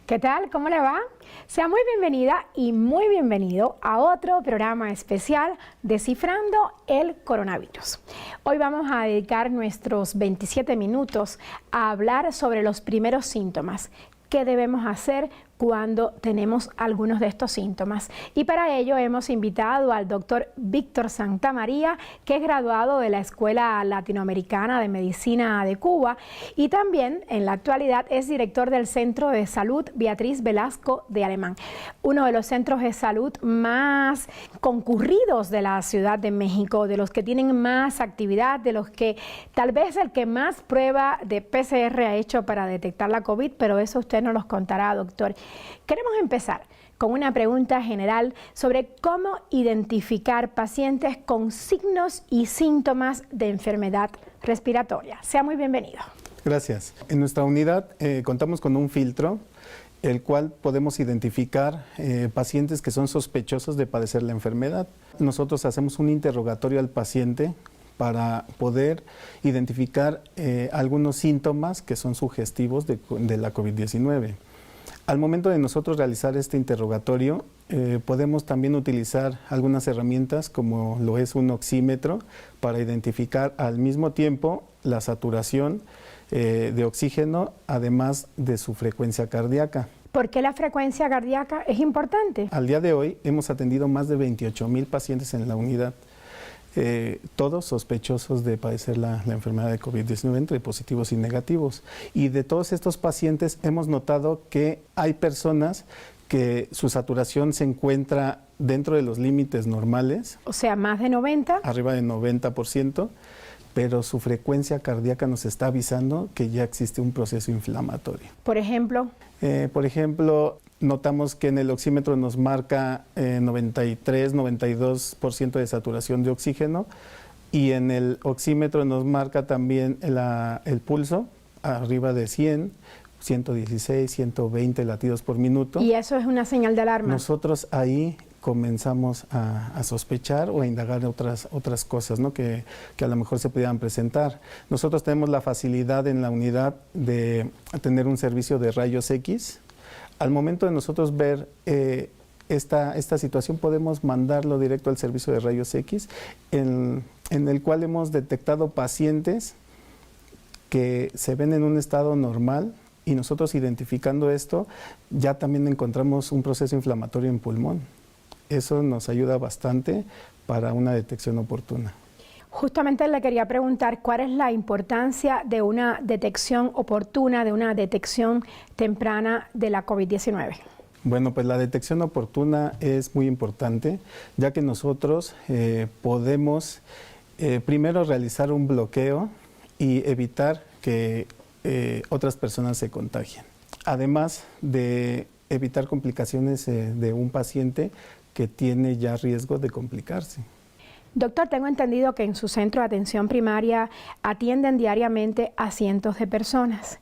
¿Qué tal? ¿Cómo le va? Sea muy bienvenida y muy bienvenido a otro programa especial Descifrando el Coronavirus. Hoy vamos a dedicar nuestros 27 minutos a hablar sobre los primeros síntomas. ¿Qué debemos hacer cuando tenemos algunos de estos síntomas? Y para ello hemos invitado al doctor Víctor Santamaría, que es graduado de la Escuela Latinoamericana de Medicina de Cuba y también en la actualidad es director del Centro de Salud Beatriz Velasco de Alemán, uno de los centros de salud más concurridos de la Ciudad de México, de los que tienen más actividad, de los que tal vez el que más prueba de PCR ha hecho para detectar la COVID, pero eso usted nos los contará, doctor. Queremos empezar con una pregunta general sobre cómo identificar pacientes con signos y síntomas de enfermedad respiratoria. Sea muy bienvenido. Gracias. En nuestra unidad contamos con un filtro, el cual podemos identificar pacientes que son sospechosos de padecer la enfermedad. Nosotros hacemos un interrogatorio al paciente para poder identificar algunos síntomas que son sugestivos de la COVID-19. Al momento de nosotros realizar este interrogatorio, podemos también utilizar algunas herramientas como lo es un oxímetro para identificar al mismo tiempo la saturación de oxígeno, además de su frecuencia cardíaca. ¿Por qué la frecuencia cardíaca es importante? Al día de hoy hemos atendido más de 28,000 pacientes en la unidad. Todos sospechosos de padecer la enfermedad de COVID-19, entre positivos y negativos. Y de todos estos pacientes hemos notado que hay personas que su saturación se encuentra dentro de los límites normales. O sea, más de 90. Arriba de 90%, pero su frecuencia cardíaca nos está avisando que ya existe un proceso inflamatorio. Por ejemplo, notamos que en el oxímetro nos marca 93-92% de saturación de oxígeno y en el oxímetro nos marca también el pulso arriba de 100, 116, 120 latidos por minuto. ¿Y eso es una señal de alarma? Nosotros ahí comenzamos a sospechar o a indagar otras cosas, ¿no? que a lo mejor se pudieran presentar. Nosotros tenemos la facilidad en la unidad de tener un servicio de rayos X. Al momento de nosotros ver esta situación, podemos mandarlo directo al servicio de rayos X, en el cual hemos detectado pacientes que se ven en un estado normal y nosotros identificando esto, ya también encontramos un proceso inflamatorio en pulmón. Eso nos ayuda bastante para una detección oportuna. Justamente le quería preguntar cuál es la importancia de una detección oportuna, de una detección temprana de la COVID-19. Bueno, pues la detección oportuna es muy importante, ya que nosotros podemos primero realizar un bloqueo y evitar que otras personas se contagien. Además de evitar complicaciones de un paciente que tiene ya riesgo de complicarse. Doctor, tengo entendido que en su centro de atención primaria atienden diariamente a cientos de personas.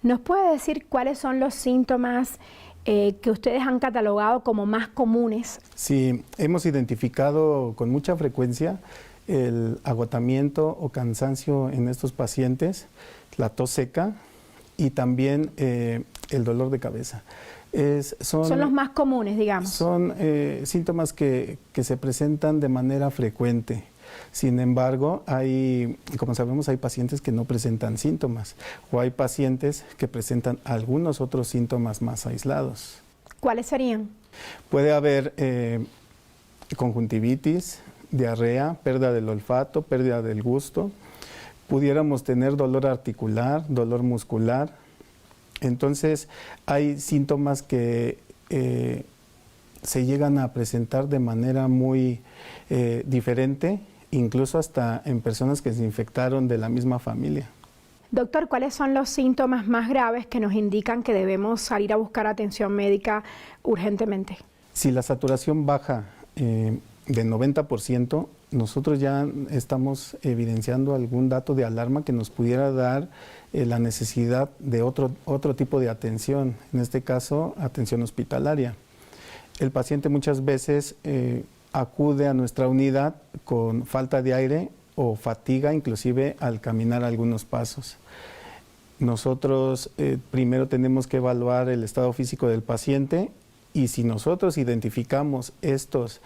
¿Nos puede decir cuáles son los síntomas que ustedes han catalogado como más comunes? Sí, hemos identificado con mucha frecuencia el agotamiento o cansancio en estos pacientes, la tos seca y también el dolor de cabeza. Son los más comunes, digamos. Son síntomas que se presentan de manera frecuente. Sin embargo, como sabemos, hay pacientes que no presentan síntomas o hay pacientes que presentan algunos otros síntomas más aislados. ¿Cuáles serían? Puede haber conjuntivitis, diarrea, pérdida del olfato, pérdida del gusto. Pudiéramos tener dolor articular, dolor muscular. Entonces, hay síntomas que se llegan a presentar de manera muy diferente, incluso hasta en personas que se infectaron de la misma familia. Doctor, ¿cuáles son los síntomas más graves que nos indican que debemos salir a buscar atención médica urgentemente? Si la saturación baja de 90%, nosotros ya estamos evidenciando algún dato de alarma que nos pudiera dar la necesidad de otro tipo de atención, en este caso atención hospitalaria. El paciente muchas veces acude a nuestra unidad con falta de aire o fatiga inclusive al caminar algunos pasos. Nosotros primero tenemos que evaluar el estado físico del paciente y si nosotros identificamos estos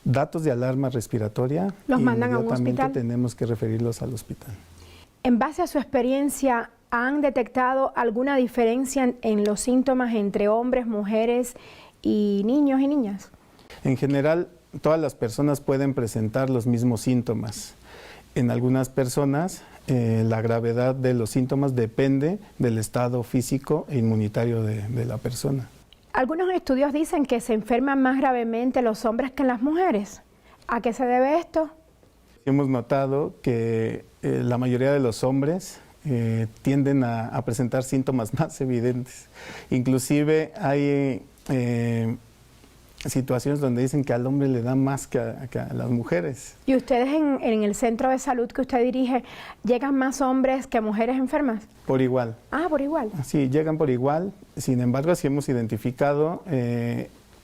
datos de alarma respiratoria, ¿los mandan a un inmediatamente hospital? tenemos que referirlos al hospital. En base a su experiencia, ¿han detectado alguna diferencia en los síntomas entre hombres, mujeres y niños y niñas? En general, todas las personas pueden presentar los mismos síntomas. En algunas personas, la gravedad de los síntomas depende del estado físico e inmunitario de la persona. Algunos estudios dicen que se enferman más gravemente los hombres que las mujeres. ¿A qué se debe esto? Hemos notado que la mayoría de los hombres tienden a presentar síntomas más evidentes. Inclusive hay situaciones donde dicen que al hombre le da más que a las mujeres. ¿Y ustedes en el centro de salud que usted dirige, llegan más hombres que mujeres enfermas? Por igual. Ah, por igual. Sí, llegan por igual. Sin embargo, sí hemos identificado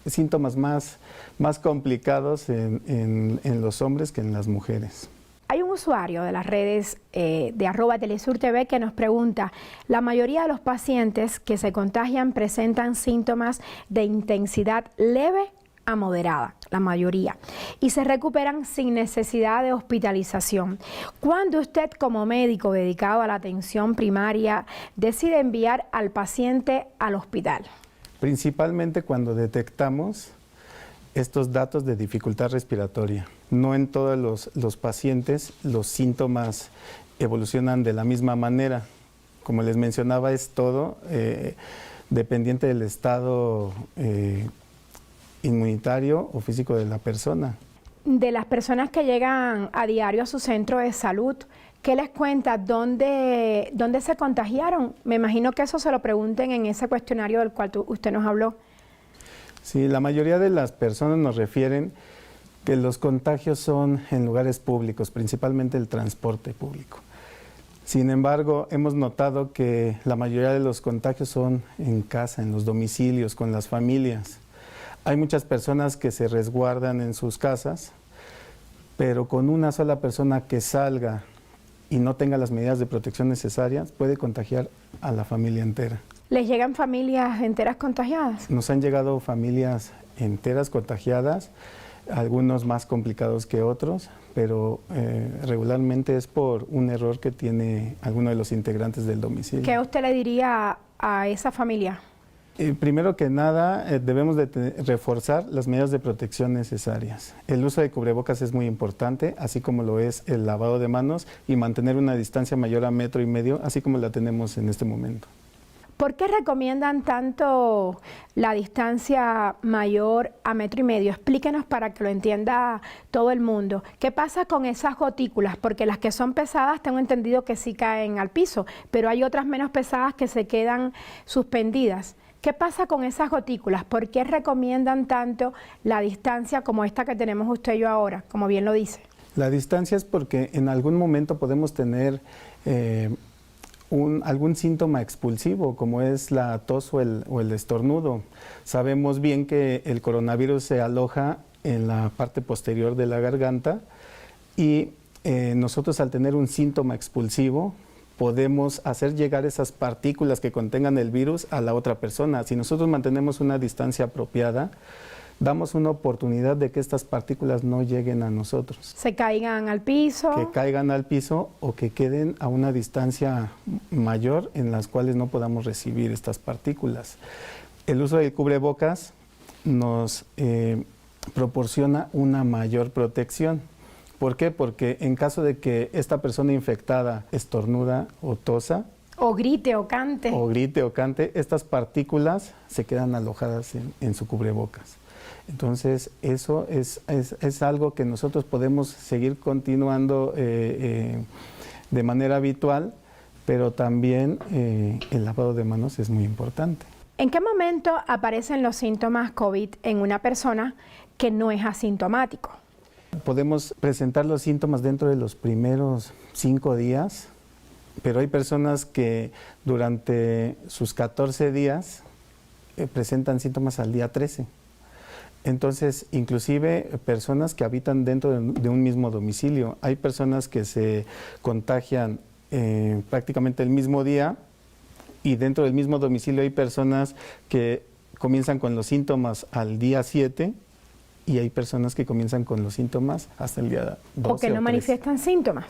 síntomas más complicados en los hombres que en las mujeres. Hay un usuario de las redes de @telesurtv que nos pregunta, la mayoría de los pacientes que se contagian presentan síntomas de intensidad leve a moderada, la mayoría, y se recuperan sin necesidad de hospitalización. ¿Cuándo usted como médico dedicado a la atención primaria decide enviar al paciente al hospital? Principalmente cuando detectamos estos datos de dificultad respiratoria. No en todos los pacientes los síntomas evolucionan de la misma manera. Como les mencionaba, es todo dependiente del estado inmunitario o físico de la persona. De las personas que llegan a diario a su centro de salud, ¿qué les cuenta? ¿Dónde se contagiaron? Me imagino que eso se lo pregunten en ese cuestionario del cual usted nos habló. Sí, la mayoría de las personas nos refieren que los contagios son en lugares públicos, principalmente el transporte público. Sin embargo, hemos notado que la mayoría de los contagios son en casa, en los domicilios, con las familias. Hay muchas personas que se resguardan en sus casas, pero con una sola persona que salga y no tenga las medidas de protección necesarias, puede contagiar a la familia entera. ¿Les llegan familias enteras contagiadas? Nos han llegado familias enteras contagiadas, algunos más complicados que otros, pero regularmente es por un error que tiene alguno de los integrantes del domicilio. ¿Qué usted le diría a esa familia? Primero que nada, debemos de reforzar las medidas de protección necesarias. El uso de cubrebocas es muy importante, así como lo es el lavado de manos y mantener una distancia mayor a 1,5 metros, así como la tenemos en este momento. ¿Por qué recomiendan tanto la distancia mayor a 1,5 metros? Explíquenos para que lo entienda todo el mundo. ¿Qué pasa con esas gotículas? Porque las que son pesadas tengo entendido que sí caen al piso, pero hay otras menos pesadas que se quedan suspendidas. ¿Qué pasa con esas gotículas? ¿Por qué recomiendan tanto la distancia como esta que tenemos usted y yo ahora, como bien lo dice? La distancia es porque en algún momento podemos tener algún síntoma expulsivo, como es la tos o el estornudo. Sabemos bien que el coronavirus se aloja en la parte posterior de la garganta y nosotros al tener un síntoma expulsivo podemos hacer llegar esas partículas que contengan el virus a la otra persona. Si nosotros mantenemos una distancia apropiada, damos una oportunidad de que estas partículas no lleguen a nosotros. Se caigan al piso. Que caigan al piso o que queden a una distancia mayor en las cuales no podamos recibir estas partículas. El uso del cubrebocas nos proporciona una mayor protección. ¿Por qué? Porque en caso de que esta persona infectada estornuda o tosa, o grite o cante. Estas partículas se quedan alojadas en su cubrebocas. Entonces, eso es algo que nosotros podemos seguir continuando de manera habitual, pero también el lavado de manos es muy importante. ¿En qué momento aparecen los síntomas COVID en una persona que no es asintomático? Podemos presentar los síntomas dentro de los primeros 5 días, pero hay personas que durante sus 14 días presentan síntomas al día 13. Entonces, inclusive personas que habitan dentro de un mismo domicilio. Hay personas que se contagian prácticamente el mismo día y dentro del mismo domicilio hay personas que comienzan con los síntomas al día 7 y hay personas que comienzan con los síntomas hasta el día 12 o que no 13. manifiestan síntomas.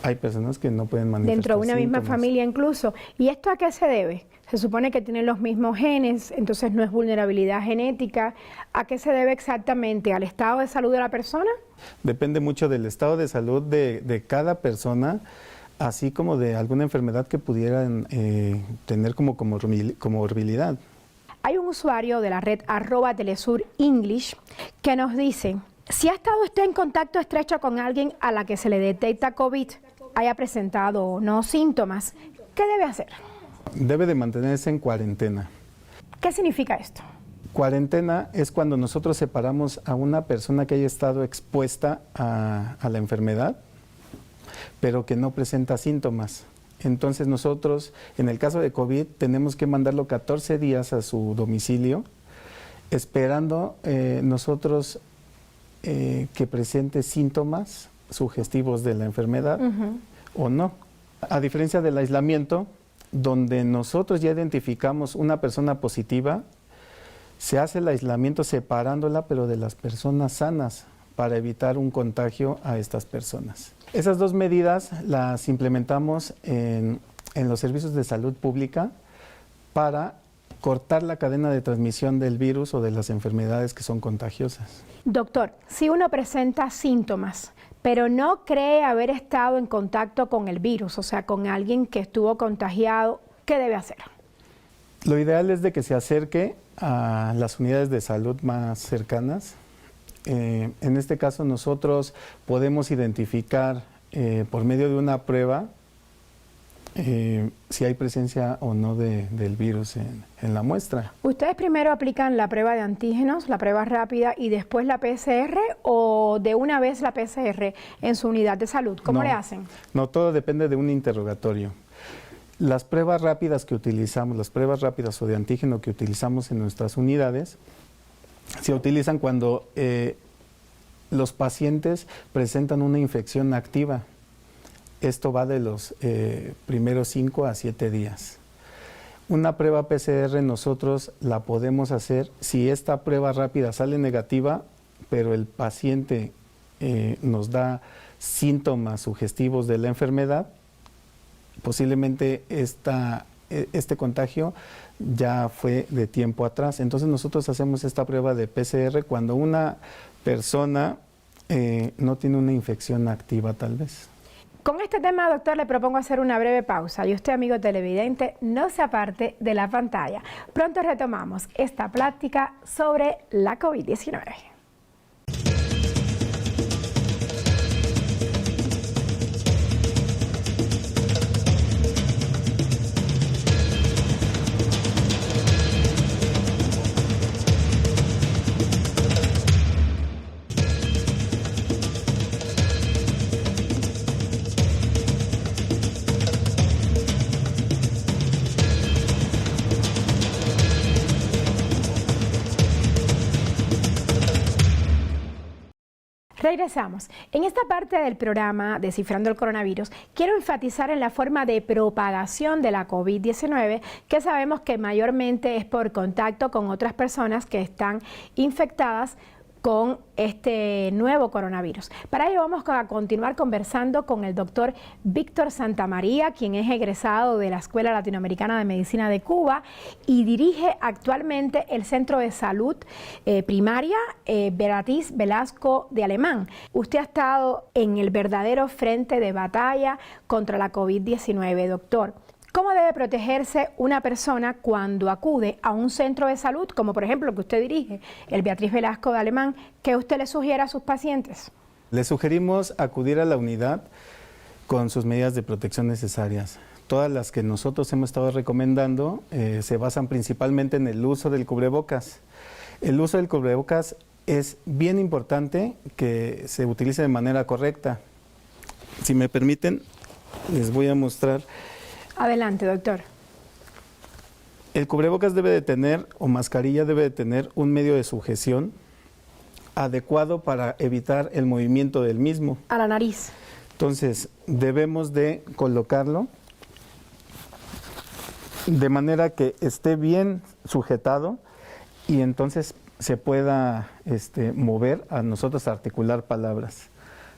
Hay personas que no pueden manifestar Dentro de una misma síntomas. familia incluso. ¿Y esto a qué se debe? Se supone que tienen los mismos genes, entonces no es vulnerabilidad genética. ¿A qué se debe exactamente? ¿Al estado de salud de la persona? Depende mucho del estado de salud de cada persona, así como de alguna enfermedad que pudieran tener como comorbilidad. Hay un usuario de la red @Telesur-English que nos dice, si ha estado usted en contacto estrecho con alguien a la que se le detecta COVID, haya presentado o no síntomas, ¿qué debe hacer? Debe de mantenerse en cuarentena. ¿Qué significa esto? Cuarentena es cuando nosotros separamos a una persona que haya estado expuesta a la enfermedad, pero que no presenta síntomas. Entonces nosotros, en el caso de COVID, tenemos que mandarlo 14 días a su domicilio, esperando nosotros que presente síntomas sugestivos de la enfermedad o no. A diferencia del aislamiento, donde nosotros ya identificamos una persona positiva, se hace el aislamiento separándola, pero de las personas sanas, para evitar un contagio a estas personas. Esas dos medidas las implementamos en los servicios de salud pública para cortar la cadena de transmisión del virus o de las enfermedades que son contagiosas. Doctor, si uno presenta síntomas, pero no cree haber estado en contacto con el virus, o sea, con alguien que estuvo contagiado, ¿qué debe hacer? Lo ideal es de que se acerque a las unidades de salud más cercanas. En este caso nosotros podemos identificar por medio de una prueba si hay presencia o no del virus en la muestra. ¿Ustedes primero aplican la prueba de antígenos, la prueba rápida, y después la PCR, o de una vez la PCR en su unidad de salud? ¿Cómo le hacen? No, todo depende de un interrogatorio. Las pruebas rápidas que utilizamos, las pruebas rápidas o de antígeno que utilizamos en nuestras unidades, se utilizan cuando los pacientes presentan una infección activa. Esto va de los primeros 5 a 7 días. Una prueba PCR nosotros la podemos hacer si esta prueba rápida sale negativa, pero el paciente nos da síntomas sugestivos de la enfermedad. Posiblemente este contagio ya fue de tiempo atrás. Entonces nosotros hacemos esta prueba de PCR cuando una persona no tiene una infección activa tal vez. Con este tema, doctor, le propongo hacer una breve pausa y usted, amigo televidente, no se aparte de la pantalla. Pronto retomamos esta plática sobre la COVID-19. Regresamos. En esta parte del programa Descifrando el Coronavirus, quiero enfatizar en la forma de propagación de la COVID-19, que sabemos que mayormente es por contacto con otras personas que están infectadas con este nuevo coronavirus. Para ello vamos a continuar conversando con el doctor Víctor Santamaría, quien es egresado de la Escuela Latinoamericana de Medicina de Cuba y dirige actualmente el Centro de Salud Primaria Beatriz Velasco de Alemán. Usted ha estado en el verdadero frente de batalla contra la COVID-19, doctor. ¿Cómo debe protegerse una persona cuando acude a un centro de salud, como por ejemplo el que usted dirige, el Beatriz Velasco de Alemán? ¿Qué usted le sugiere a sus pacientes? Les sugerimos acudir a la unidad con sus medidas de protección necesarias. Todas las que nosotros hemos estado recomendando se basan principalmente en el uso del cubrebocas. El uso del cubrebocas es bien importante que se utilice de manera correcta. Si me permiten, les voy a mostrar. Adelante, doctor. El cubrebocas debe de tener, o mascarilla debe de tener, un medio de sujeción adecuado para evitar el movimiento del mismo. A la nariz. Entonces, debemos de colocarlo de manera que esté bien sujetado y entonces se pueda mover a nosotros articular palabras.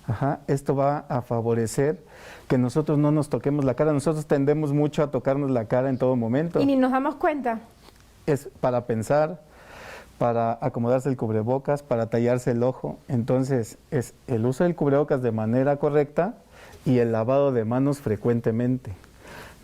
Ajá. Esto va a favorecer que nosotros no nos toquemos la cara. Nosotros tendemos mucho a tocarnos la cara en todo momento. Y ni nos damos cuenta. Es para pensar, para acomodarse el cubrebocas, para tallarse el ojo. Entonces, es el uso del cubrebocas de manera correcta y el lavado de manos frecuentemente.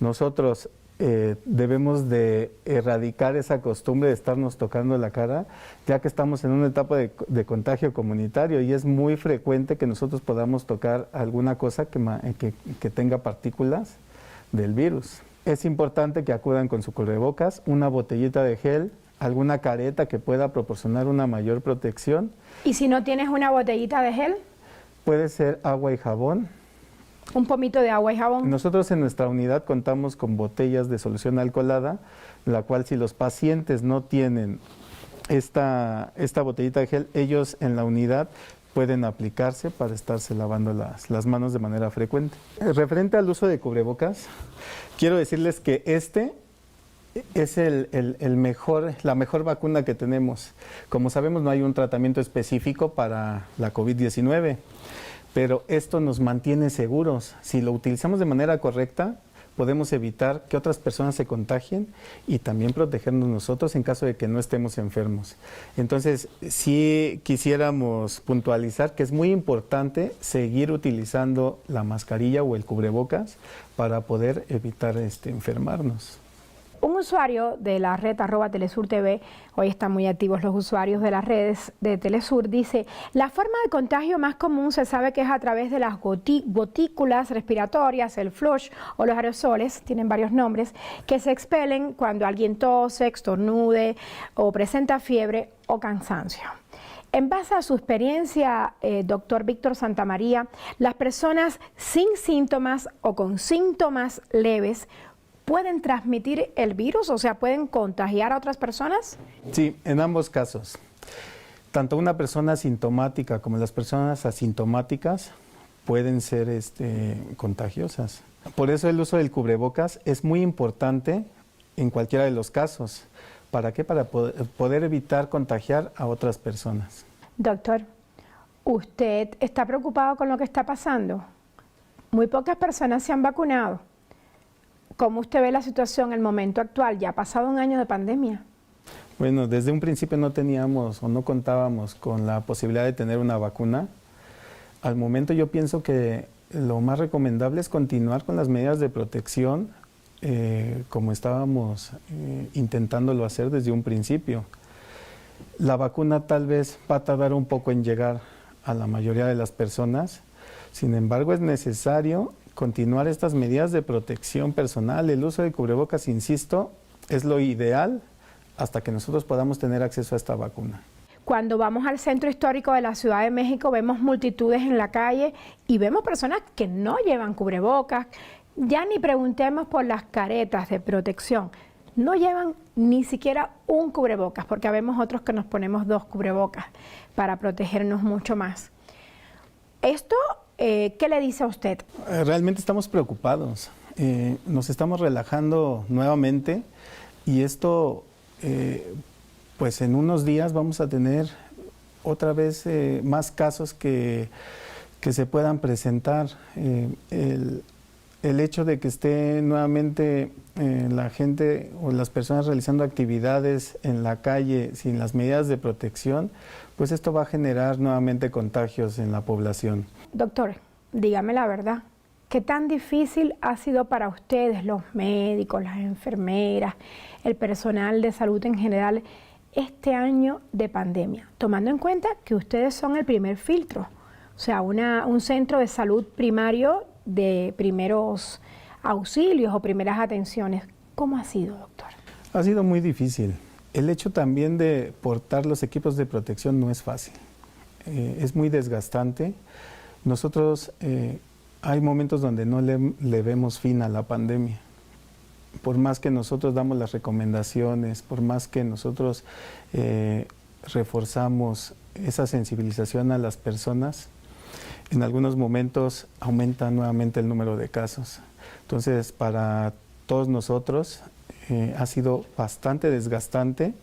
Nosotros debemos de erradicar esa costumbre de estarnos tocando la cara, ya que estamos en una etapa de contagio comunitario y es muy frecuente que nosotros podamos tocar alguna cosa que tenga partículas del virus. Es importante que acudan con su cubrebocas, una botellita de gel, alguna careta que pueda proporcionar una mayor protección. ¿Y si no tienes una botellita de gel? Puede ser agua y jabón. Un pomito de agua y jabón. Nosotros en nuestra unidad contamos con botellas de solución alcoholada, la cual si los pacientes no tienen esta botellita de gel, ellos en la unidad pueden aplicarse para estarse lavando las manos de manera frecuente. Referente al uso de cubrebocas, quiero decirles que este es la mejor vacuna que tenemos. Como sabemos, no hay un tratamiento específico para la COVID-19. Pero esto nos mantiene seguros. Si lo utilizamos de manera correcta, podemos evitar que otras personas se contagien y también protegernos nosotros en caso de que no estemos enfermos. Entonces, sí quisiéramos puntualizar que es muy importante seguir utilizando la mascarilla o el cubrebocas para poder evitar enfermarnos. Un usuario de la red @Telesur TV, hoy están muy activos los usuarios de las redes de Telesur, dice: la forma de contagio más común se sabe que es a través de las gotículas respiratorias, el flush o los aerosoles, tienen varios nombres, que se expelen cuando alguien tose, estornude o presenta fiebre o cansancio. En base a su experiencia, doctor Víctor Santamaría, las personas sin síntomas o con síntomas leves ¿pueden transmitir el virus? O sea, ¿pueden contagiar a otras personas? Sí, en ambos casos. Tanto una persona sintomática como las personas asintomáticas pueden ser contagiosas. Por eso el uso del cubrebocas es muy importante en cualquiera de los casos. ¿Para qué? Para poder evitar contagiar a otras personas. Doctor, ¿usted está preocupado con lo que está pasando? Muy pocas personas se han vacunado. ¿Cómo usted ve la situación en el momento actual? Ya ha pasado un año de pandemia. Bueno, desde un principio no teníamos o no contábamos con la posibilidad de tener una vacuna. Al momento yo pienso que lo más recomendable es continuar con las medidas de protección como estábamos intentándolo hacer desde un principio. La vacuna tal vez va a tardar un poco en llegar a la mayoría de las personas, sin embargo es necesario continuar estas medidas de protección personal. El uso de cubrebocas, insisto, es lo ideal hasta que nosotros podamos tener acceso a esta vacuna. Cuando vamos al centro histórico de la Ciudad de México vemos multitudes en la calle y vemos personas que no llevan cubrebocas. Ya ni preguntemos por las caretas de protección. No llevan ni siquiera un cubrebocas, porque vemos otros que nos ponemos 2 cubrebocas para protegernos mucho más. Esto, ¿qué le dice a usted? Realmente estamos preocupados. Nos estamos relajando nuevamente y esto, pues en unos días vamos a tener otra vez más casos que se puedan presentar. El hecho de que esté nuevamente la gente o las personas realizando actividades en la calle sin las medidas de protección, pues esto va a generar nuevamente contagios en la población. Doctor, dígame la verdad, ¿qué tan difícil ha sido para ustedes, los médicos, las enfermeras, el personal de salud en general, este año de pandemia? Tomando en cuenta que ustedes son el primer filtro, o sea, un centro de salud primario de primeros auxilios o primeras atenciones. ¿Cómo ha sido, doctor? Ha sido muy difícil. El hecho también de portar los equipos de protección no es fácil. Es muy desgastante. Nosotros hay momentos donde no le vemos fin a la pandemia. Por más que nosotros damos las recomendaciones, por más que nosotros reforzamos esa sensibilización a las personas, en algunos momentos aumenta nuevamente el número de casos. Entonces, para todos nosotros ha sido bastante desgastante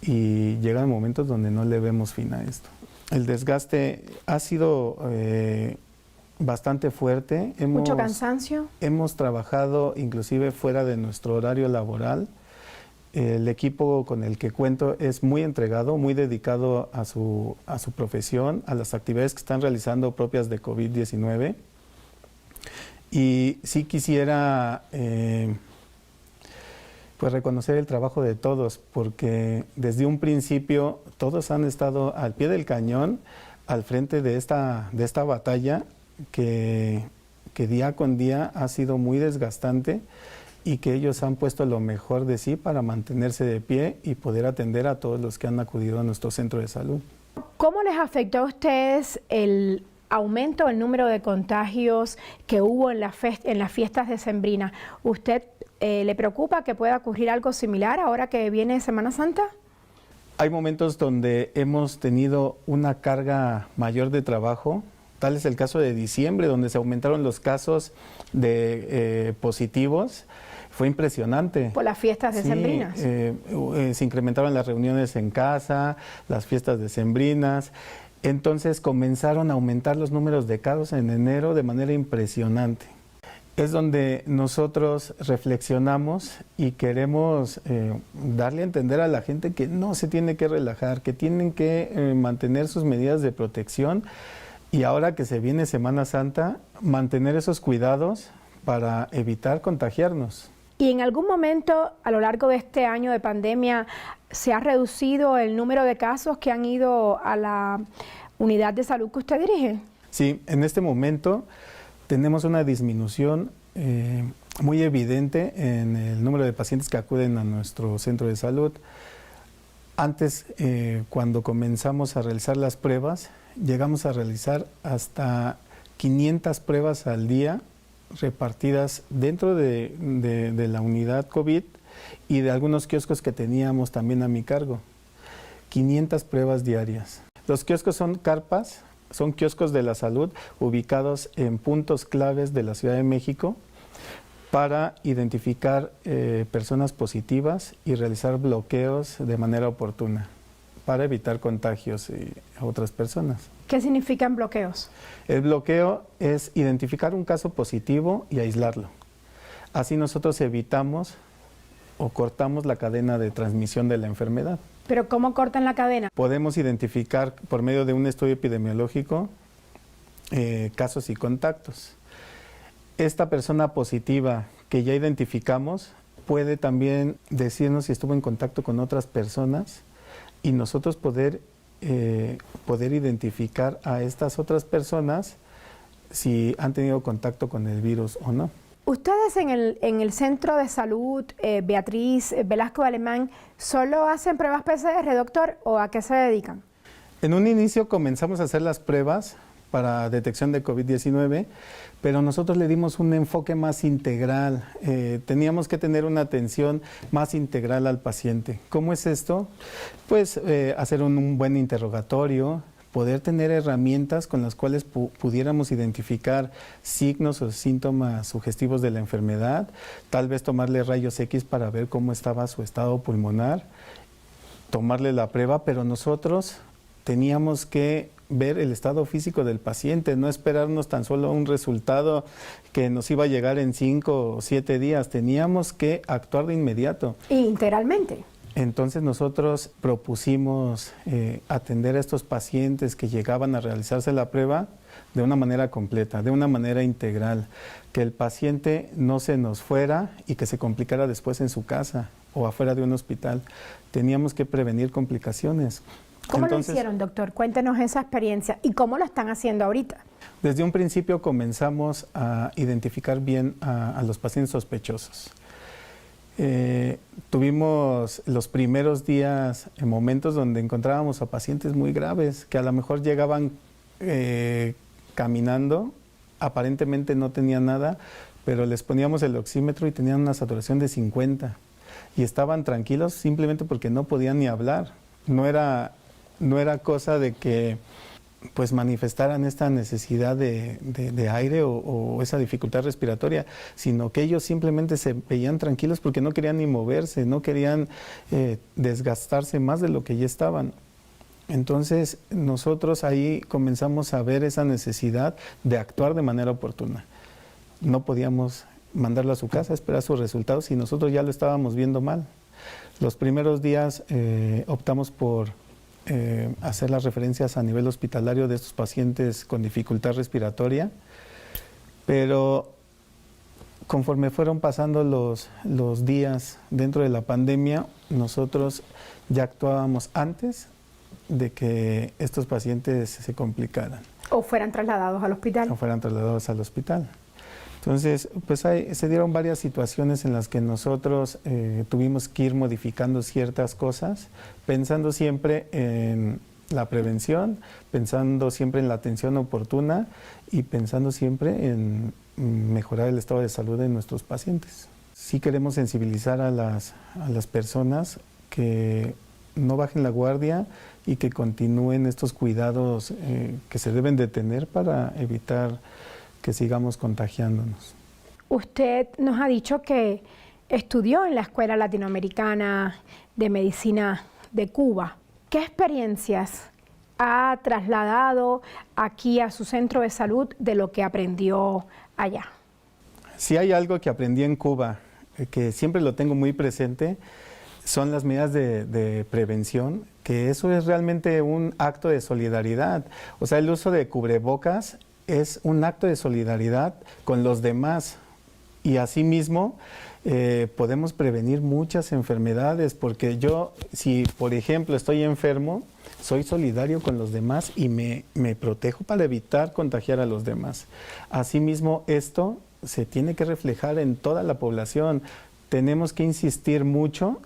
y llegan momentos donde no le vemos fin a esto. El desgaste ha sido bastante fuerte. ¿Mucho cansancio? Hemos trabajado inclusive fuera de nuestro horario laboral. El equipo con el que cuento es muy entregado, muy dedicado a su profesión, a las actividades que están realizando propias de COVID-19. Y sí quisiera pues reconocer el trabajo de todos, porque desde un principio todos han estado al pie del cañón, al frente de esta batalla que día con día ha sido muy desgastante, y que ellos han puesto lo mejor de sí para mantenerse de pie y poder atender a todos los que han acudido a nuestro centro de salud. ¿Cómo les afectó a ustedes el aumento del número de contagios que hubo en las fiestas decembrinas? ¿Usted le preocupa que pueda ocurrir algo similar ahora que viene Semana Santa? Hay momentos donde hemos tenido una carga mayor de trabajo. Tal es el caso de diciembre, donde se aumentaron los casos de positivos. Fue impresionante. Por las fiestas decembrinas. Sí, se incrementaron las reuniones en casa, las fiestas decembrinas. Entonces comenzaron a aumentar los números de casos en enero de manera impresionante. Es donde nosotros reflexionamos y queremos darle a entender a la gente que no se tiene que relajar, que tienen que mantener sus medidas de protección. Y ahora que se viene Semana Santa, mantener esos cuidados para evitar contagiarnos. ¿Y en algún momento a lo largo de este año de pandemia se ha reducido el número de casos que han ido a la unidad de salud que usted dirige? Sí, en este momento tenemos una disminución muy evidente en el número de pacientes que acuden a nuestro centro de salud. Antes, cuando comenzamos a realizar las pruebas, llegamos a realizar hasta 500 pruebas al día repartidas dentro de la unidad COVID y de algunos kioscos que teníamos también a mi cargo. 500 pruebas diarias. Los kioscos son carpas, son kioscos de la salud ubicados en puntos claves de la Ciudad de México para identificar personas positivas y realizar bloqueos de manera oportuna para evitar contagios a otras personas. ¿Qué significan bloqueos? El bloqueo es identificar un caso positivo y aislarlo. Así nosotros evitamos o cortamos la cadena de transmisión de la enfermedad. ¿Pero cómo cortan la cadena? Podemos identificar por medio de un estudio epidemiológico casos y contactos. Esta persona positiva que ya identificamos puede también decirnos si estuvo en contacto con otras personas y nosotros poder identificar a estas otras personas si han tenido contacto con el virus o no. Ustedes en el Centro de Salud Beatriz Velasco Alemán, ¿solo hacen pruebas PCR, doctor, o a qué se dedican? En un inicio comenzamos a hacer las pruebas para detección de COVID-19, pero nosotros le dimos un enfoque más integral. Teníamos que tener una atención más integral al paciente. ¿Cómo es esto? Pues hacer un buen interrogatorio, poder tener herramientas con las cuales pudiéramos identificar signos o síntomas sugestivos de la enfermedad, tal vez tomarle rayos X para ver cómo estaba su estado pulmonar, tomarle la prueba, pero nosotros teníamos que ver el estado físico del paciente, no esperarnos tan solo un resultado que nos iba a llegar en 5 o 7 días, teníamos que actuar de inmediato. Integralmente. Entonces nosotros propusimos atender a estos pacientes que llegaban a realizarse la prueba de una manera completa, de una manera integral, que el paciente no se nos fuera y que se complicara después en su casa o afuera de un hospital. Teníamos que prevenir complicaciones. ¿Cómo lo hicieron, doctor? Cuéntenos esa experiencia y cómo lo están haciendo ahorita. Desde un principio comenzamos a identificar bien a los pacientes sospechosos. Tuvimos los primeros días en momentos donde encontrábamos a pacientes muy graves que a lo mejor llegaban caminando, aparentemente no tenían nada, pero les poníamos el oxímetro y tenían una saturación de 50 y estaban tranquilos simplemente porque no podían ni hablar. No era cosa de que pues manifestaran esta necesidad de aire o esa dificultad respiratoria, sino que ellos simplemente se veían tranquilos porque no querían ni moverse, no querían desgastarse más de lo que ya estaban. Entonces nosotros ahí comenzamos a ver esa necesidad de actuar de manera oportuna. No podíamos mandarlo a su casa, esperar sus resultados y nosotros ya lo estábamos viendo mal. Los primeros días optamos por hacer las referencias a nivel hospitalario de estos pacientes con dificultad respiratoria, pero conforme fueron pasando los días dentro de la pandemia, nosotros ya actuábamos antes de que estos pacientes se complicaran. O fueran trasladados al hospital. O fueran trasladados al hospital. Entonces, pues se dieron varias situaciones en las que nosotros tuvimos que ir modificando ciertas cosas, pensando siempre en la prevención, pensando siempre en la atención oportuna y pensando siempre en mejorar el estado de salud de nuestros pacientes. Sí queremos sensibilizar a las personas que no bajen la guardia y que continúen estos cuidados que se deben de tener para evitar que sigamos contagiándonos. Usted nos ha dicho que estudió en la Escuela Latinoamericana de Medicina de Cuba. ¿Qué experiencias ha trasladado aquí a su centro de salud de lo que aprendió allá? Si hay algo que aprendí en Cuba, que siempre lo tengo muy presente, son las medidas de prevención, que eso es realmente un acto de solidaridad. O sea, el uso de cubrebocas es un acto de solidaridad con los demás y asimismo podemos prevenir muchas enfermedades, porque yo, si por ejemplo estoy enfermo, soy solidario con los demás y me protejo para evitar contagiar a los demás. Asimismo, esto se tiene que reflejar en toda la población. Tenemos que insistir mucho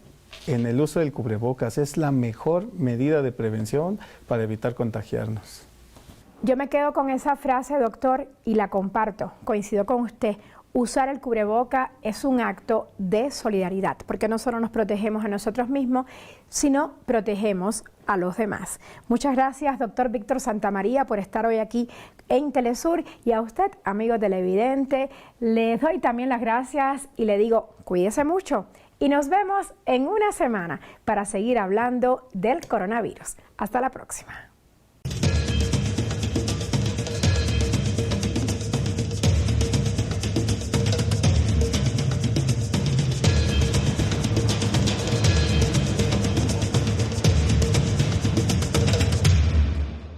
en el uso del cubrebocas. Es la mejor medida de prevención para evitar contagiarnos. Yo me quedo con esa frase, doctor, y la comparto. Coincido con usted. Usar el cubreboca es un acto de solidaridad, porque no solo nos protegemos a nosotros mismos, sino protegemos a los demás. Muchas gracias, doctor Víctor Santamaría, por estar hoy aquí en Telesur. Y a usted, amigo televidente, le doy también las gracias y le digo, cuídese mucho. Y nos vemos en una semana para seguir hablando del coronavirus. Hasta la próxima.